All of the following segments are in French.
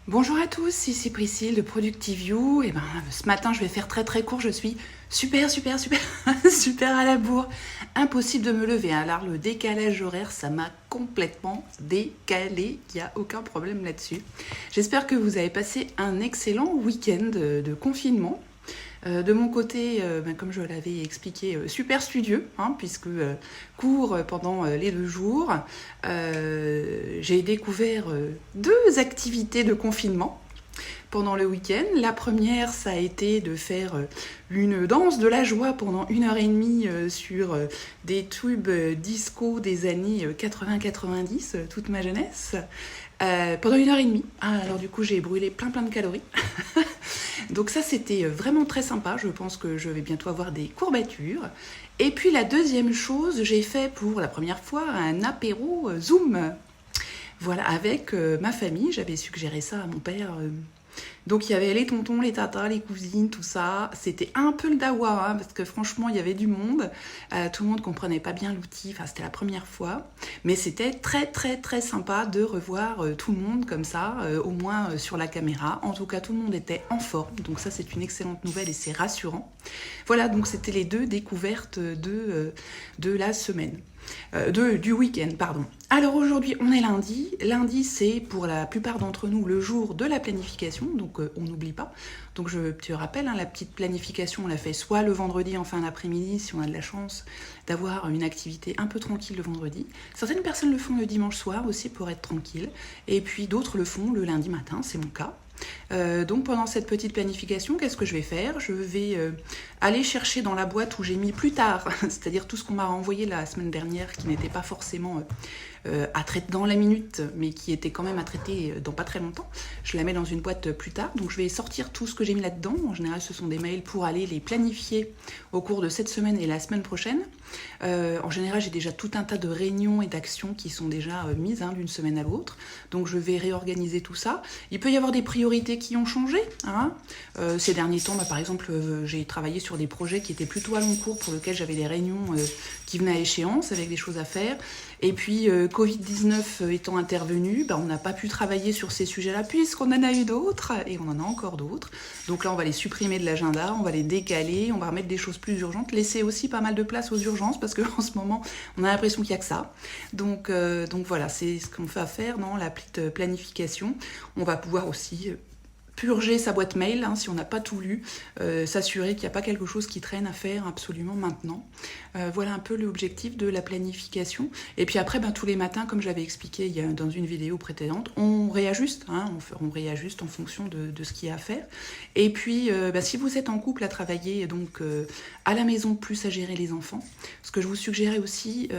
Bonjour à tous, ici Priscille de Productive You. Ce matin je vais faire très court, je suis super super à la bourre. Impossible de me lever, alors le décalage horaire ça m'a complètement décalé, il n'y a aucun problème là-dessus. J'espère que vous avez passé un excellent week-end de confinement. De mon côté, comme je l'avais expliqué, super studieux, puisque cours pendant les 2 jours. J'ai découvert 2 activités de confinement pendant le week-end. La première, ça a été de faire une danse de la joie pendant 1h30 sur des tubes disco des années 80-90, toute ma jeunesse. Pendant 1h30. Alors du coup, j'ai brûlé plein de calories. Donc ça, c'était vraiment très sympa. Je pense que je vais bientôt avoir des courbatures. Et puis la deuxième chose, j'ai fait pour la première fois un apéro Zoom. Voilà, avec ma famille. J'avais suggéré ça à mon père. Donc il y avait les tontons, les tatas, les cousines, tout ça. C'était un peu le dawa, parce que franchement, il y avait du monde. Tout le monde comprenait pas bien l'outil. Enfin, c'était la première fois. Mais c'était très sympa de revoir tout le monde comme ça, au moins sur la caméra. En tout cas, tout le monde était en forme. Donc ça, c'est une excellente nouvelle et c'est rassurant. Voilà, donc c'était les 2 découvertes de la semaine. Du week-end, pardon. Alors aujourd'hui, on est lundi. Lundi, c'est pour la plupart d'entre nous le jour de la planification, donc on n'oublie pas. Donc je te rappelle, la petite planification, on la fait soit le vendredi en fin d'après-midi, si on a de la chance d'avoir une activité un peu tranquille le vendredi. Certaines personnes le font le dimanche soir aussi pour être tranquille, et puis d'autres le font le lundi matin, c'est mon cas. Donc pendant cette petite planification, qu'est-ce que je vais faire? Je vais aller chercher dans la boîte où j'ai mis plus tard, c'est-à-dire tout ce qu'on m'a envoyé la semaine dernière qui n'était pas forcément à traiter dans la minute, mais qui était quand même à traiter dans pas très longtemps. Je la mets dans une boîte plus tard, donc je vais sortir tout ce que j'ai mis là-dedans. En général, ce sont des mails pour aller les planifier au cours de cette semaine et la semaine prochaine. En général, j'ai déjà tout un tas de réunions et d'actions qui sont déjà mises d'une semaine à l'autre, donc je vais réorganiser tout ça. Il peut y avoir des priorités qui ont changé. Ces derniers temps, par exemple, j'ai travaillé sur des projets qui étaient plutôt à long cours, pour lesquels j'avais des réunions qui venaient à échéance avec des choses à faire. Et puis, Covid-19 étant intervenu, on n'a pas pu travailler sur ces sujets-là, puisqu'on en a eu d'autres, et on en a encore d'autres. Donc là, on va les supprimer de l'agenda, on va les décaler, on va remettre des choses plus urgentes, laisser aussi pas mal de place aux urgences, parce qu'en ce moment, on a l'impression qu'il n'y a que ça. Donc voilà, c'est ce qu'on fait à faire dans la petite planification. On va pouvoir aussi purger sa boîte mail, si on n'a pas tout lu, s'assurer qu'il n'y a pas quelque chose qui traîne à faire absolument maintenant. Voilà un peu l'objectif de la planification. Et puis après, tous les matins, comme j'avais expliqué dans une vidéo précédente, on réajuste, on réajuste en fonction de ce qu'il y a à faire. Et puis, si vous êtes en couple à travailler donc à la maison plus à gérer les enfants, ce que je vous suggérais aussi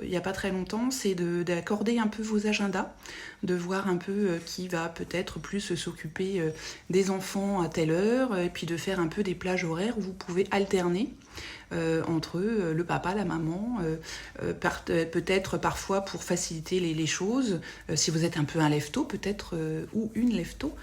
il n'y a pas très longtemps, c'est d'accorder un peu vos agendas, de voir un peu qui va peut-être plus s'occuper des enfants à telle heure, et puis de faire un peu des plages horaires où vous pouvez alterner entre le papa, la maman, peut-être parfois pour faciliter les choses, si vous êtes un peu un lève-tôt peut-être, ou une lève-tôt,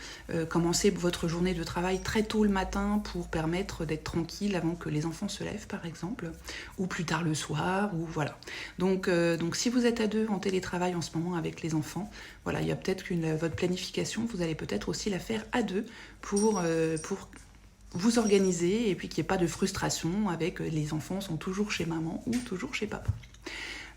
commencez votre journée de travail très tôt le matin pour permettre d'être tranquille avant que les enfants se lèvent par exemple, ou plus tard le soir, ou voilà. Donc si vous êtes à 2 en télétravail en ce moment avec les enfants, voilà, il y a peut-être votre planification, vous allez peut-être aussi la faire à 2 pour vous organiser, et puis qu'il n'y ait pas de frustration avec les enfants sont toujours chez maman ou toujours chez papa.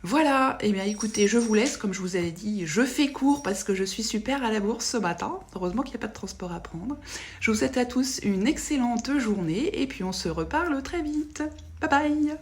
Voilà, écoutez, je vous laisse, comme je vous avais dit, je fais court parce que je suis super à la bourse ce matin. Heureusement qu'il n'y a pas de transport à prendre. Je vous souhaite à tous une excellente journée, et puis on se reparle très vite. Bye bye!